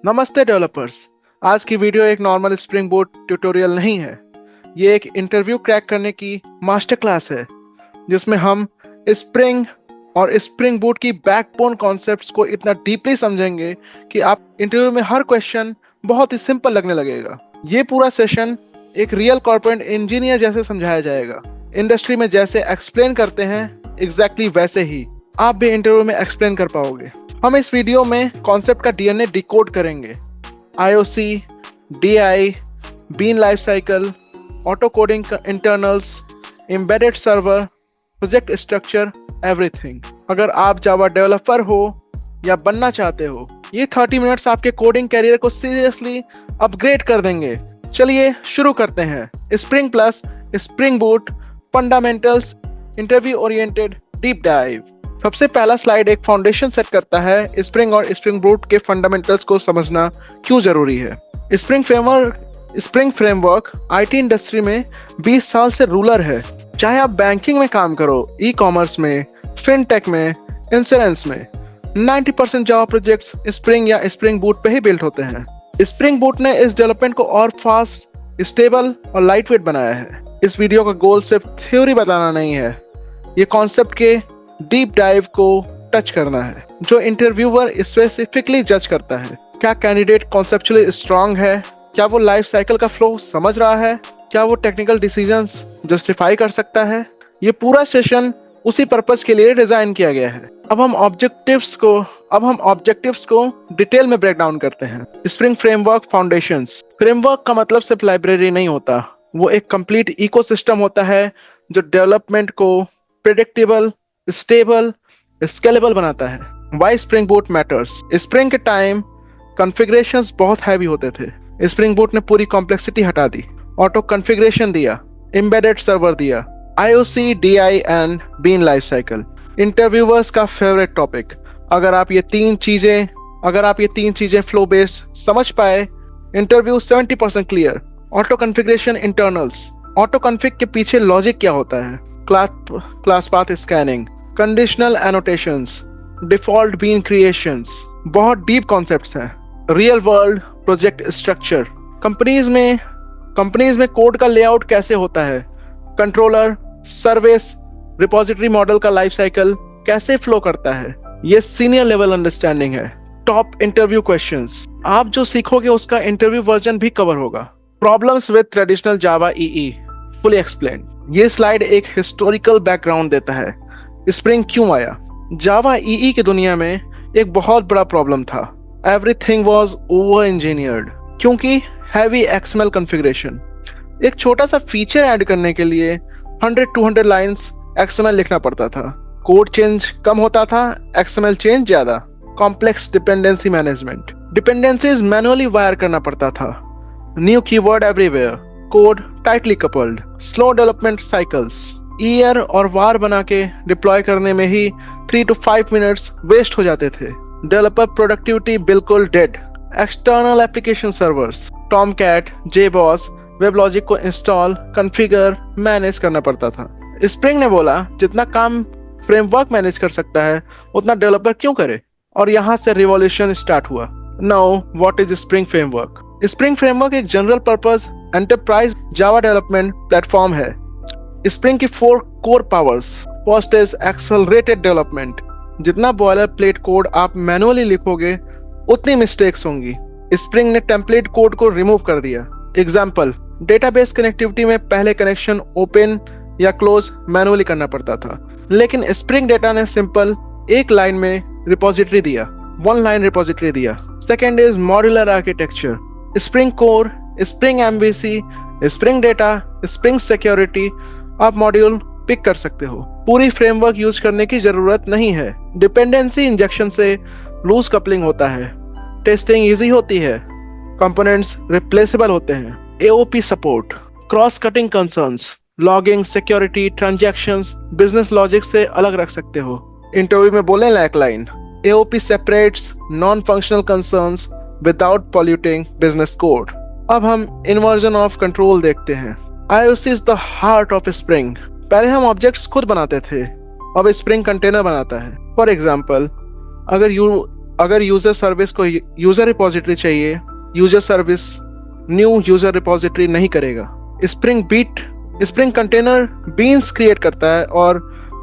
नमस्ते डेवलपर्स। आज की वीडियो एक नॉर्मल स्प्रिंग बूट ट्यूटोरियल नहीं है। ये एक इंटरव्यू क्रैक करने की मास्टर क्लास है जिसमें हम स्प्रिंग और स्प्रिंग बूट की बैकबोन कॉन्सेप्ट्स को इतना डीपली समझेंगे कि आप इंटरव्यू में हर क्वेश्चन बहुत ही सिंपल लगने लगेगा। ये पूरा सेशन एक रियल कॉर्पोरेट इंजीनियर जैसे समझाया जाएगा। इंडस्ट्री में जैसे एक्सप्लेन करते हैं एग्जैक्टली वैसे ही आप भी इंटरव्यू में एक्सप्लेन कर पाओगे। हम इस वीडियो में कॉन्सेप्ट का डीएनए डिकोड करेंगे। IOC, DI, bean life cycle, auto coding internals, embedded server, project structure, everything. अगर आप जावा डेवलपर हो या बनना चाहते हो, ये 30 मिनट्स आपके कोडिंग कैरियर को सीरियसली अपग्रेड कर देंगे। चलिए शुरू करते हैं। Spring plus spring boot fundamentals interview oriented deep dive. सबसे पहला स्लाइड एक फाउंडेशन सेट करता है स्प्रिंग और स्प्रिंग बूट के फंडामेंटल्स को समझना क्यों जरूरी है। स्प्रिंग फ्रेमवर्क आईटी इंडस्ट्री में 20 साल से रूलर है। चाहे आप बैंकिंग में काम करो, ई कॉमर्स में, फिनटेक में, इंश्योरेंस में, 90% जावा प्रोजेक्ट्स स्प्रिंग या स्प्रिंग बूट पे ही बिल्ड होते हैं। स्प्रिंग बूट ने इस डेवलपमेंट को और फास्ट, स्टेबल और लाइट वेट बनाया है। इस वीडियो का गोल सिर्फ थ्योरी बताना नहीं है, ये कॉन्सेप्ट के डीप डाइव को टच करना है जो इंटरव्यूअर स्पेसिफिकली जज करता है। क्या कैंडिडेट कॉन्सेप्चुअली स्ट्रांग है? क्या वो लाइफ साइकिल का फ्लो समझ रहा है? क्या वो टेक्निकल डिसीजंस जस्टिफाई कर सकता है? ये पूरा सेशन उसी पर्पस के लिए डिजाइन किया गया है। अब हम ऑब्जेक्टिव्स को डिटेल में ब्रेक डाउन करते हैं। Spring framework foundations. फ्रेमवर्क का मतलब सिर्फ लाइब्रेरी नहीं होता, वो एक कंप्लीट इकोसिस्टम होता है जो डेवलपमेंट को प्रेडिक्टेबल, स्टेबल, स्केलेबल बनाता है। Why spring boot matters. Spring के टाइम कॉन्फ़िगरेशंस बहुत हैवी होते थे। स्प्रिंग बूट ने पूरी कॉम्प्लेक्सिटी हटा दी, ऑटो कॉन्फ़िगरेशन दिया, एम्बेडेड सर्वर दिया, IOC, DI and bean life cycle. Interviewers का फेवरेट टॉपिक। अगर आप ये तीन चीजें फ्लो बेस्ड समझ पाए, interview 70% clear. Auto configuration internals. Auto config के पीछे लॉजिक क्या होता है? Class path scanning, conditional annotations, default bean creations. बहुत डीप कॉन्सेप्ट्स हैं। Real world project structure. Companies में कोड का लेआउट कैसे होता है? कंट्रोलर, सर्विस, रिपोजिटरी मॉडल का लाइफ साइकिल कैसे फ्लो करता है? ये सीनियर लेवल अंडरस्टैंडिंग है। Top interview questions. आप जो सीखोगे उसका इंटरव्यू वर्जन भी कवर होगा। Problems with traditional Java EE fully explain. ये स्लाइड एक हिस्टोरिकल बैकग्राउंड देता है। स्प्रिंग क्यों आया? जावा ईई की दुनिया में एक बहुत बड़ा प्रॉब्लम था। एवरीथिंग वाज ओवर इंजीनियर्ड क्योंकि हैवी एक्सएमएल कॉन्फ़िगरेशन। एक छोटा सा फीचर ऐड करने के लिए 100-200 लाइंस एक्सएमएल लिखना पड़ता था। कोड चेंज कम होता था, एक्सएमएल चेंज ज्यादा। Complex dependency management. Dependencies manually wire करना पड़ता था। New keyword everywhere. Code tightly coupled. Slow development cycles. Year और वार बना के डिप्लॉय करने में ही 3 to 5 मिनट्स वेस्ट हो जाते थे। डेवलपर प्रोडक्टिविटी बिल्कुल dead. External application servers, Tomcat, JBoss, WebLogic को इंस्टॉल, कॉन्फ़िगर, मैनेज करना पड़ता था। स्प्रिंग ने बोला जितना काम फ्रेमवर्क मैनेज कर सकता है उतना डेवलपर क्यों करे? और यहाँ से रिवॉल्यूशन स्टार्ट हुआ। Now what is Spring framework? Spring framework एक general purpose enterprise Java development platform है। स्प्रिंग की 4 core powers. First is accelerated development. जितना बॉयलर प्लेट कोड आप मैनुअली लिखोगे उतनी मिस्टेक्स होंगी। स्प्रिंग ने टेम्पलेट कोड को रिमूव कर दिया। एग्जाम्पल, डेटाबेस कनेक्टिविटी में पहले कनेक्शन ओपन या क्लोज मैनुअली करना पड़ता था, लेकिन स्प्रिंग डेटा ने सिंपल एक लाइन में रिपोजिटरी दिया, 1 लाइन रिपोजिटरी दिया। Second is modular architecture. Spring core, spring MVC, spring data, spring security, आप मॉड्यूल पिक कर सकते हो। पूरी फ्रेमवर्क यूज करने की जरूरत नहीं है। डिपेंडेंसी इंजेक्शन से लूज कपलिंग होता है, टेस्टिंग इजी होती है, कंपोनेंट्स रिप्लेसेबल होते हैं। AOP support, cross cutting concerns, logging, security, transactions, business logic से अलग रख सकते हो। इंटरव्यू में बोले like line, AOP separates non functional concerns without polluting business code. अब हम इन्वर्जन ऑफ कंट्रोल देखते हैं। IOC is the heart of spring. पहले हम ऑब्जेक्ट्स खुद बनाते थे, अब स्प्रिंग कंटेनर बनाता है। फॉर एग्जाम्पल, अगर अगर यूजर सर्विस को यूजर रिपोजिटरी चाहिए, user service new user repository नहीं करेगा। स्प्रिंग कंटेनर बीन्स क्रिएट करता है और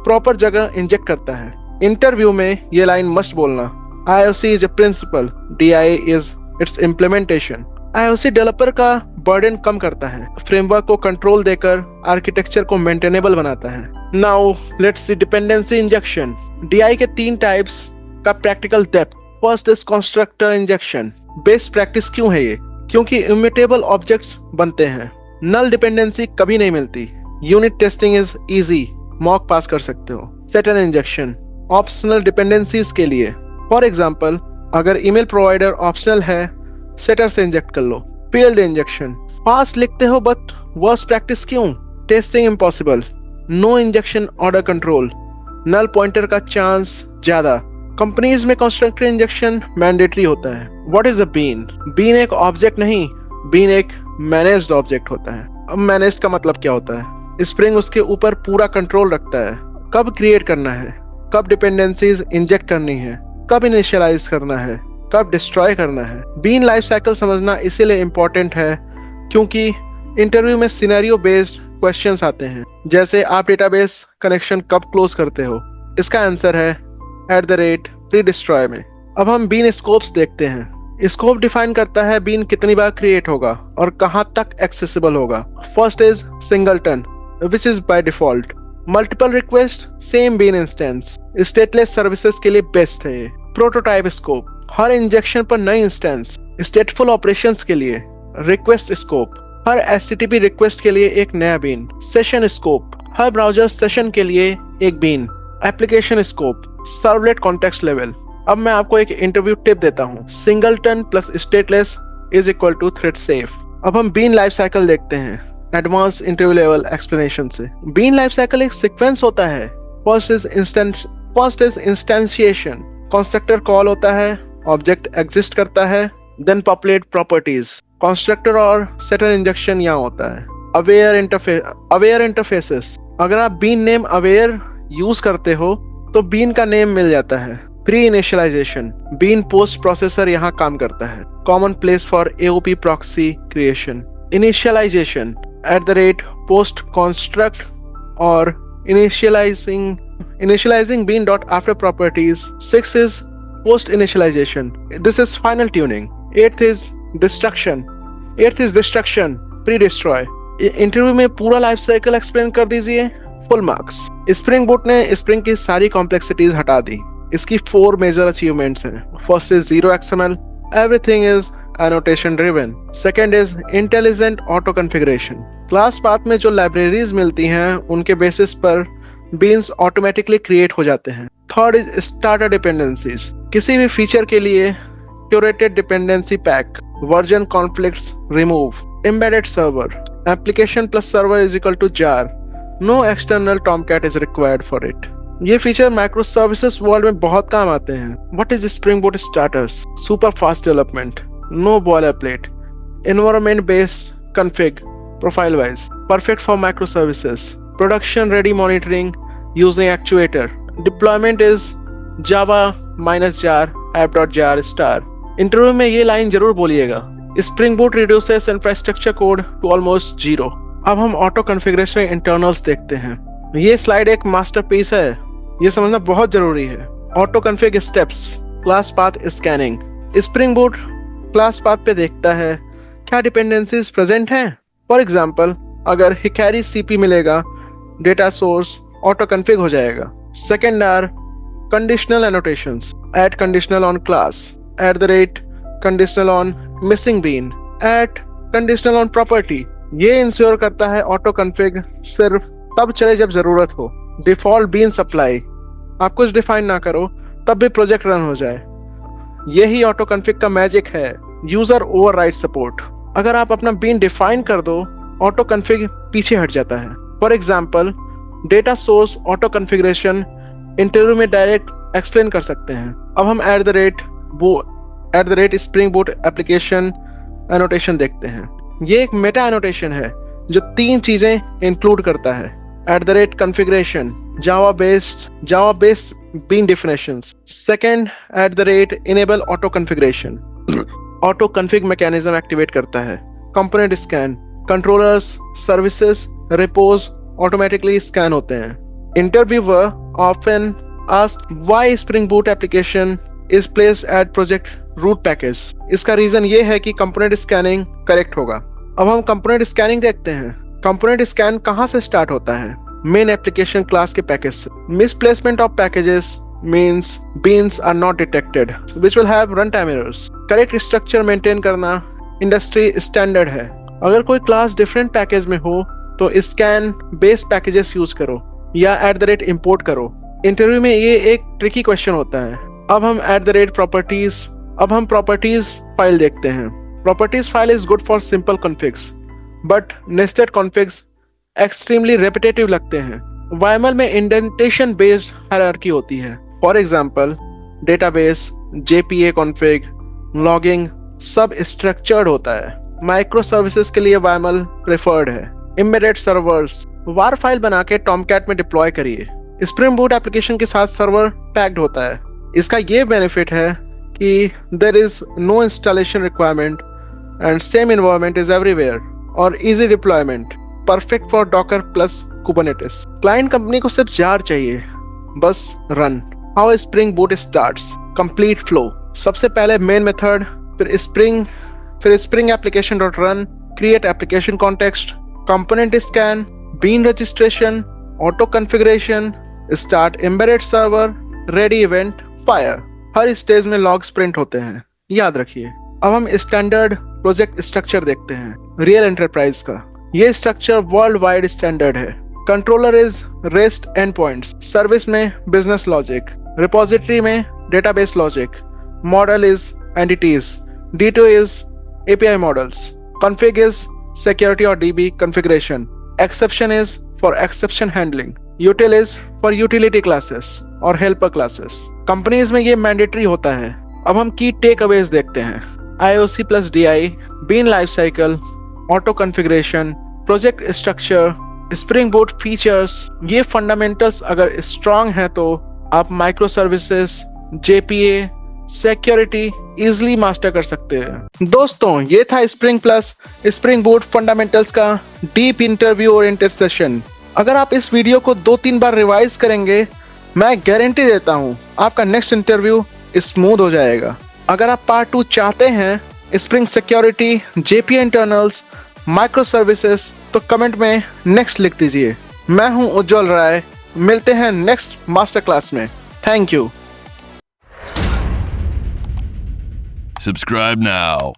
प्रॉपर जगह इंजेक्ट करता है। इंटरव्यू में ये लाइन मस्ट बोलना, IOC is a principle, DI is its implementation. IOC developer का बर्डन कम करता है, फ्रेमवर्क को कंट्रोल देकर आर्किटेक्चर को मेंटेनेबल बनाता है। Now let's see dependency injection. DI के 3 टाइप्स का practical depth. First is constructor injection. Best practice क्यों है ये? क्योंकि इम्यूटेबल ऑब्जेक्ट्स बनते हैं, नल डिपेंडेंसी कभी नहीं मिलती, unit testing is easy, mock pass कर सकते हो। सेटन इंजेक्शन ऑप्शनल डिपेंडेंसीज के लिए, फॉर एग्जांपल अगर ईमेल प्रोवाइडर ऑप्शनल है, सेटर से इंजेक्ट कर लो। फील्ड इंजेक्शन फास्ट लिखते हो बट वर्स्ट प्रैक्टिस क्यों? Testing impossible, no injection order control, null pointer का चांस ज्यादा। कंपनीज में कंस्ट्रक्टर इंजेक्शन मैंडेटरी होता है। What is a bean? Bean एक ऑब्जेक्ट नहीं, बीन एक मैनेज्ड ऑब्जेक्ट होता है। अब मैनेज्ड का मतलब क्या होता है? स्प्रिंग उसके ऊपर पूरा कंट्रोल रखता है, कब क्रिएट करना है, कब डिपेंडेंसीज इंजेक्ट करनी है, कब इनिशियलाइज करना है, कब डिस्ट्रॉय करना है। बीन लाइफ साइकिल समझना इसीलिए इंपॉर्टेंट है क्योंकि इंटरव्यू में सिनेरियो बेस्ड क्वेश्चंस आते हैं, जैसे आप डेटाबेस कनेक्शन कब क्लोज करते हो? इसका आंसर है @प्री डिस्ट्रॉय में। अब हम बीन स्कोप्स देखते हैं। स्कोप डिफाइन करता है बीन कितनी बार क्रिएट होगा और कहां तक एक्सेसिबल होगा। First is singleton which is by default, multiple request same bean instance, stateless services के लिए बेस्ट है ये। प्रोटोटाइप स्कोप हर इंजेक्शन पर नई इंस्टेंस, स्टेटफुल ऑपरेशंस के लिए। रिक्वेस्ट स्कोप हर HTTP रिक्वेस्ट के लिए एक नया बीन। सेशन स्कोप हर ब्राउजर सेशन के लिए एक bean. Application scope servlet context level. अब मैं आपको एक इंटरव्यू टिप देता हूँ, singleton plus stateless is equal to thread safe. अब हम बीन लाइफ साइकिल देखते हैं एडवांस इंटरव्यू लेवल एक्सप्लेनेशन से। बीन लाइफ साइकिल एक सीक्वेंस होता है। First is instantiation, constructor call होता है, ऑब्जेक्ट एग्जिस्ट करता है, देन पॉपुलेट प्रॉपर्टीज। कंस्ट्रक्टर और सेटर इंजेक्शन यहाँ होता है। अवेयर इंटरफेसेस, अगर आप बीन नेम अवेयर यूज करते हो तो बीन का नेम मिल जाता है। Pre initialization, bean post processor यहाँ काम करता है। Common place for AOP proxy creation. Initialization @post construct और initializing bean dot after properties. 6 is post initialization. This is final tuning. 8th is destruction. pre-destroy. Interview में पूरा life cycle explain कर दीजिए, full marks. Spring boot ने spring की सारी complexities हटा दी। इसकी 4 मेजर अचीवमेंट्स हैं। First is 0 XML, everything is annotation driven. Second is intelligent auto configuration. Class path में जो लाइब्रेरीज मिलती हैं उनके बेसिस पर बीन्स ऑटोमेटिकली क्रिएट हो जाते हैं। थर्ड इज स्टार्टर डिपेंडेंसीज, किसी भी फीचर के लिए curated dependency pack, version conflicts remove. Embedded server, application plus server is equal to jar, no external Tomcat is required for it. ये feature micro services world में बहुत काम आते हैं। What is spring boot starters? Super fast development, no boilerplate, environment based config, profile wise, perfect for microservices, production ready monitoring using actuator. Deployment is java -jar app.jar star. Interview में ये line जरूर बोलिएगा, spring boot reduces infrastructure code to almost zero. अब हम auto configuration internals देखते हैं। ये slide एक मास्टरपीस है, ये समझना बहुत जरूरी है। Auto config steps, class path scanning. Spring boot class path पे देखता है क्या डिपेंडेंसीज प्रेजेंट हैं। फॉर एग्जांपल अगर हिकैरी CP मिलेगा, डेटा सोर्स ऑटो कॉन्फ़िग हो जाएगा। Second are conditional annotations, add conditional on class, conditional on missing bean, conditional on property. ये इंश्योर करता है ऑटो कॉन्फ़िग सिर्फ तब चले जब जरूरत हो। डिफॉल्ट बीन सप्लाई, आप कुछ डिफाइन ना करो तब भी प्रोजेक्ट रन हो जाए। यही ऑटो कॉन्फ़िग का मैजिक है। यूजर ओवरराइड सपोर्ट, अगर आप अपना बीन डिफाइन कर दो ऑटो कॉन्फ़िग पीछे हट जाता है। For example data source auto configuration interview में डायरेक्ट एक्सप्लेन कर सकते हैं। अब हम स्प्रिंग बूट एप्लीकेशन एनोटेशन देखते हैं। ये एक मेटा एनोटेशन है जो 3 चीजें इंक्लूड करता है। @configuration, Java based bean definitions. Second, @enable auto configuration. Auto config mechanism activate करता है. Component scan. Controllers, services, repos automatically scan होते हैं. Interviewer often asked why Spring Boot application is placed at project root package. इसका reason ये है कि component scanning correct होगा. अब हम कंपोनेंट स्कैनिंग देखते हैं. कंपोनेंट स्कैन कहाँ से स्टार्ट होता है? मेन एप्लीकेशन क्लास के पैकेज से. Misplacement of packages means beans are not detected, which will have runtime errors. Correct structure maintain करना इंडस्ट्री स्टैंडर्ड है. अगर कोई क्लास डिफरेंट पैकेज में हो तो स्कैन बेस पैकेजेस यूज करो या @import करो. इंटरव्यू में ये एक ट्रिकी क्वेश्चन होता है. अब हम प्रॉपर्टीज फाइल देखते हैं. Properties file is good for simple configs, but nested configs extremely repetitive लगते हैं. YAML में इंडेंटेशन बेस्ड हायरार्की होती है. For example database, JPA config, logging सब स्ट्रक्चर्ड होता है. माइक्रो सर्विसेज के लिए YAML प्रेफर्ड है. एम्बेडेड सर्वर्स वार फाइल बना के टॉमकैट में डिप्लॉय करिए. स्प्रिंग बूट एप्लीकेशन के साथ सर्वर पैक्ड होता है. इसका ये बेनिफिट है कि there is no installation requirement and same environment is everywhere और easy deployment, perfect for Docker plus Kubernetes. Client company को सिर्फ जार चाहिए, बस run. How Spring Boot starts. Complete flow. सबसे पहले मेन मेथड, फिर Spring application dot run, create application context, component scan, bean registration, auto configuration, start embedded server, ready event, fire. हर stage में logs print होते हैं, याद रखिए. अब हम स्टैंडर्ड प्रोजेक्ट स्ट्रक्चर देखते हैं रियल एंटरप्राइज का. ये स्ट्रक्चर वर्ल्ड वाइड स्टैंडर्ड है. Controller is rest and points, service में बिजनेस लॉजिक, रिपोजिटरी में database logic, model is entities, D2 is API models, config is security or DB configuration, exception is for exception handling, util is for utility classes और helper classes. Companies में ये mandatory होता है. अब हम की take Awez देखते हैं. IOC plus DI, bean life cycle, auto configuration, project structure, spring boot features. ये फंडामेंटल्स अगर स्ट्रांग है तो आप micro services, JPA, security easily master कर सकते हैं. दोस्तों, ये था स्प्रिंग बूट फंडामेंटल्स का डीप इंटरव्यू ओरिएंटेड सेशन. अगर आप इस वीडियो को 2-3 बार रिवाइज करेंगे, मैं गारंटी देता हूं आपका नेक्स्ट इंटरव्यू स्मूथ हो जाएगा. अगर आप पार्ट 2 चाहते हैं, spring security, JPA internals, micro services, तो कमेंट में नेक्स्ट लिख दीजिए. मैं हूं उज्जवल राय. मिलते हैं नेक्स्ट मास्टर क्लास में. Thank you. Subscribe now.